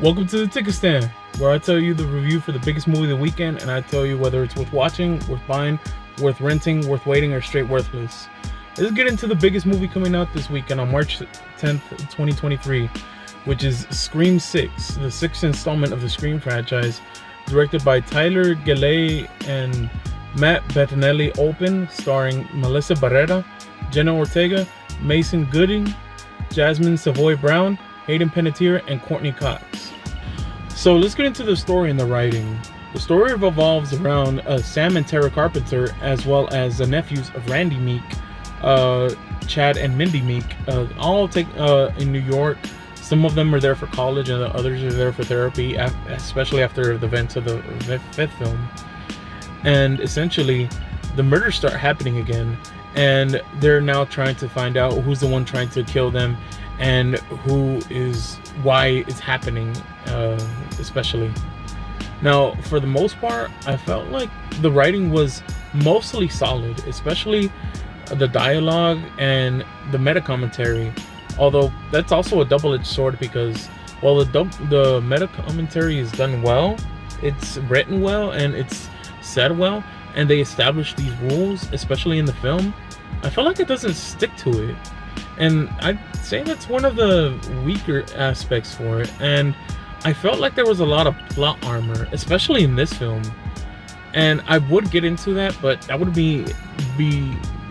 Welcome to the Ticket Stand, where I tell you the review for the biggest movie of the weekend, and I tell you whether it's worth watching, worth buying, worth renting, worth waiting, or straight worthless. Let's get into the biggest movie coming out this weekend on March 10th, 2023, which is Scream 6, the sixth installment of the Scream franchise, directed by Tyler Gillet and Matt Bettinelli-Olpin, starring Melissa Barrera, Jenna Ortega, Mason Gooding, Jasmin Savoy Brown, Hayden Panettiere, and Courtney Cox. So let's get into the story and the writing. The story revolves around Sam and Tara Carpenter, as well as the nephews of Randy Meek, Chad and Mindy Meek, all take in New York. Some of them are there for college, and the others are there for therapy, especially after the events of the fifth film. And essentially, the murders start happening again, and they're now trying to find out who's the one trying to kill them and why it's happening, especially. Now, for the most part, I felt like the writing was mostly solid, especially the dialogue and the meta commentary. Although that's also a double-edged sword, because while the meta commentary is done well, it's written well and it's said well, and they establish these rules, especially in the film, I feel like it doesn't stick to it. And I'd say that's one of the weaker aspects for it. And I felt like there was a lot of plot armor, especially in this film. And I would get into that, but that would be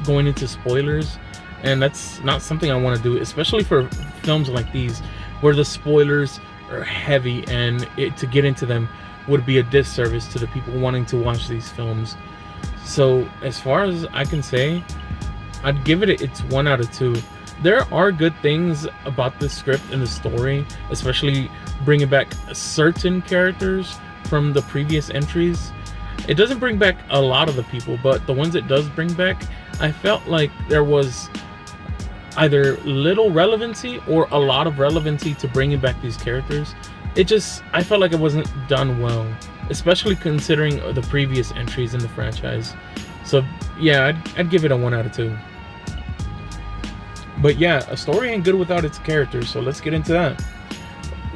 going into spoilers. And that's not something I want to do, especially for films like these, where the spoilers are heavy, and to get into them would be a disservice to the people wanting to watch these films. So as far as I can say, I'd give it its 1 out of 2. There are good things about this script and the story, especially bringing back certain characters from the previous entries. It doesn't bring back a lot of the people, but the ones it does bring back, I felt like there was either little relevancy or a lot of relevancy to bringing back these characters. I felt like it wasn't done well, especially considering the previous entries in the franchise. So yeah, I'd give it a 1 out of 2. But yeah, a story ain't good without its characters, so let's get into that.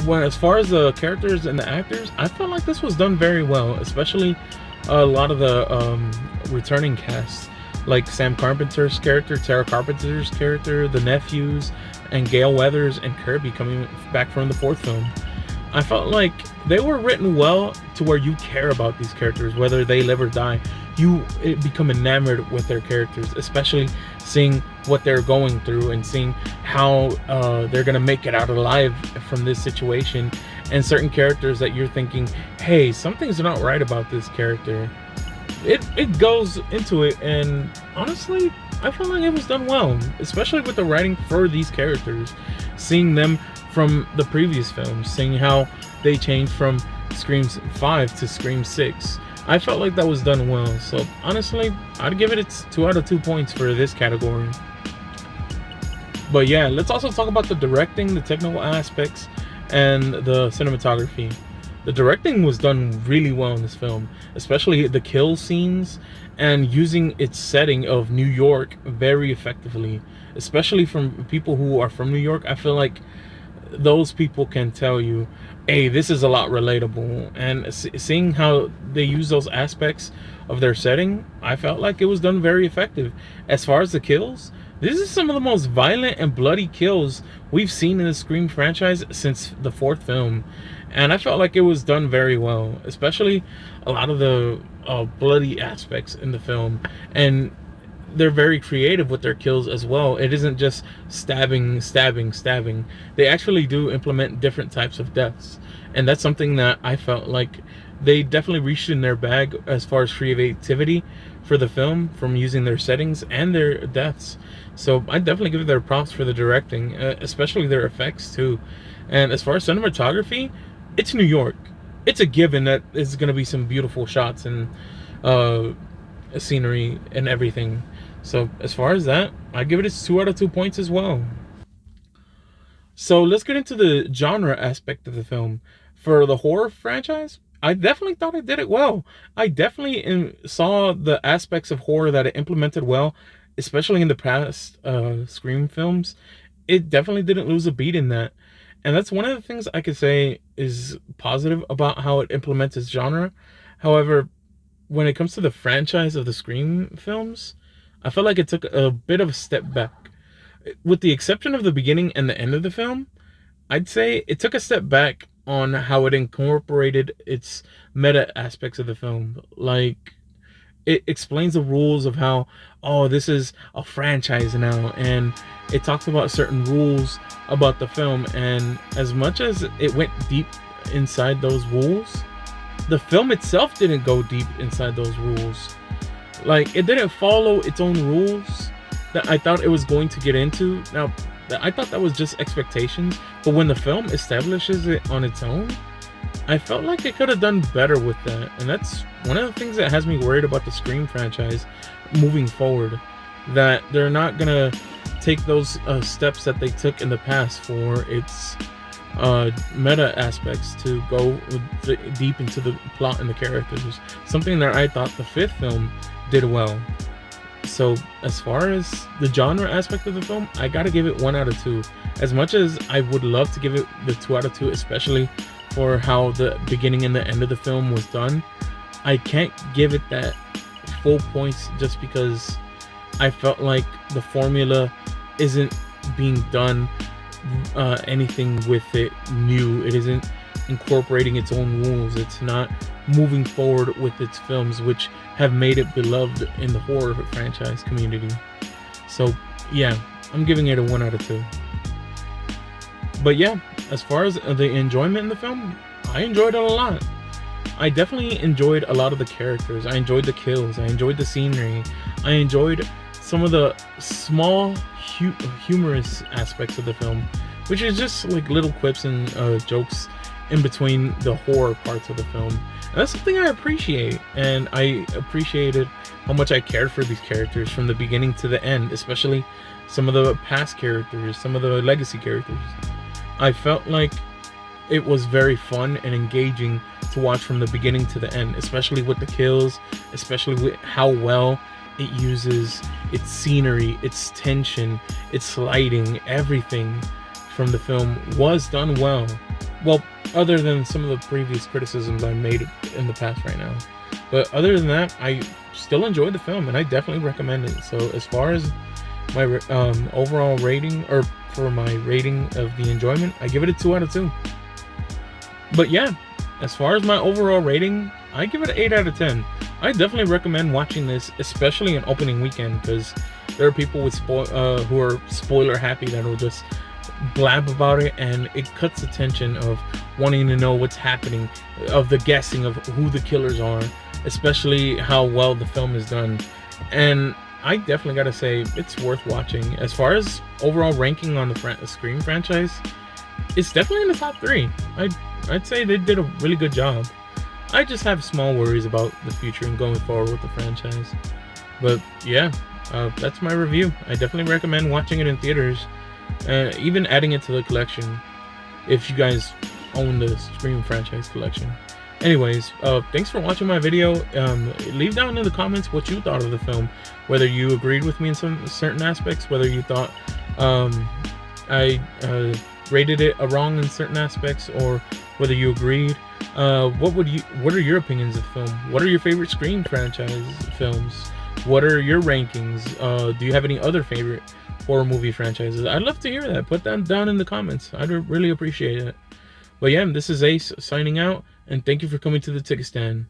As far as the characters and the actors, I felt like this was done very well, especially a lot of the returning cast, like Sam Carpenter's character, Tara Carpenter's character, the nephews, and Gale Weathers and Kirby coming back from the fourth film. I felt like they were written well to where you care about these characters, whether they live or die. You become enamored with their characters, especially seeing what they're going through and seeing how they're gonna make it out alive from this situation, and certain characters that you're thinking, hey, something's not right about this character. It goes into it, and honestly, I felt like it was done well, especially with the writing for these characters, seeing them from the previous films, seeing how they changed from Scream 5 to Scream 6. I felt like that was done well. So honestly, I'd give it its 2 out of 2 points for this category. But yeah, let's also talk about the directing, the technical aspects, and the cinematography. The directing was done really well in this film, especially the kill scenes and using its setting of New York very effectively, especially from people who are from New York. I feel like those people can tell you, hey, this is a lot relatable. And seeing how they use those aspects of their setting, I felt like it was done very effective. As far as the kills, this is some of the most violent and bloody kills we've seen in the Scream franchise since the fourth film, and I felt like it was done very well, especially a lot of the bloody aspects in the film. And they're very creative with their kills as well. It isn't just stabbing. They actually do implement different types of deaths, and that's something that I felt like they definitely reached in their bag as far as creativity for the film, from using their settings and their deaths. So I definitely give their props for the directing, especially their effects too. And as far as cinematography, it's New York. It's a given that there's going to be some beautiful shots and scenery and everything. So as far as that, I give it its 2 out of 2 points as well. So let's get into the genre aspect of the film. For the horror franchise, I definitely thought it did it well. I definitely saw the aspects of horror that it implemented well, especially in the past Scream films. It definitely didn't lose a beat in that. And that's one of the things I could say is positive about how it implements its genre. However, when it comes to the franchise of the Scream films, I felt like it took a bit of a step back. With the exception of the beginning and the end of the film, I'd say it took a step back on how it incorporated its meta aspects of the film. Like, it explains the rules of how, oh, this is a franchise now, and it talks about certain rules about the film. And as much as it went deep inside those rules, the film itself didn't go deep inside those rules. Like, it didn't follow its own rules that I thought it was going to get into. Now, I thought that was just expectations, but when the film establishes it on its own, I felt like it could have done better with that. And that's one of the things that has me worried about the Scream franchise moving forward, that they're not gonna take those steps that they took in the past for its meta aspects to go deep into the plot and the characters, something that I thought the fifth film did well. So as far as the genre aspect of the film, I gotta give it 1 out of 2. As much as I would love to give it the 2 out of 2, especially for how the beginning and the end of the film was done, I can't give it that full points just because I felt like the formula isn't being done anything with it new. It isn't incorporating its own rules. It's not moving forward with its films, which have made it beloved in the horror franchise community. So yeah, I'm giving it a 1 out of 2. But yeah, as far as the enjoyment in the film, I enjoyed it a lot. I definitely enjoyed a lot of the characters. I enjoyed the kills. I enjoyed the scenery. I enjoyed some of the small humorous aspects of the film, which is just like little quips and jokes in between the horror parts of the film. And that's something I appreciate, and I appreciated how much I cared for these characters from the beginning to the end, especially some of the past characters, some of the legacy characters. I felt like it was very fun and engaging to watch from the beginning to the end, especially with the kills, especially with how well it uses its scenery, its tension, its lighting. Everything from the film was done well. Well, other than some of the previous criticisms I made in the past right now. But other than that, I still enjoyed the film, and I definitely recommend it. So as far as my overall rating, or for my rating of the enjoyment, I give it a 2 out of 2. But yeah, as far as my overall rating, I give it an 8 out of 10. I definitely recommend watching this, especially in opening weekend, because there are people with who are spoiler happy that will just blab about it, and it cuts the tension of wanting to know what's happening, of the guessing of who the killers are, especially how well the film is done. And I definitely gotta say, it's worth watching. As far as overall ranking on the Scream franchise, it's definitely in the top 3. I'd say they did a really good job. I just have small worries about the future and going forward with the franchise. But yeah, that's my review. I definitely recommend watching it in theaters, even adding it to the collection if you guys own the Scream franchise collection. Anyways, thanks for watching my video. Leave down in the comments what you thought of the film, whether you agreed with me in some certain aspects, whether you thought I rated it wrong in certain aspects, or whether you agreed. What are your opinions of the film? What are your favorite Scream franchise films? What are your rankings? Do you have any other favorite horror movie franchises? I'd love to hear that. Put that down in the comments. I'd really appreciate it. But yeah, this is Ace signing out, and thank you for coming to the ticket stand.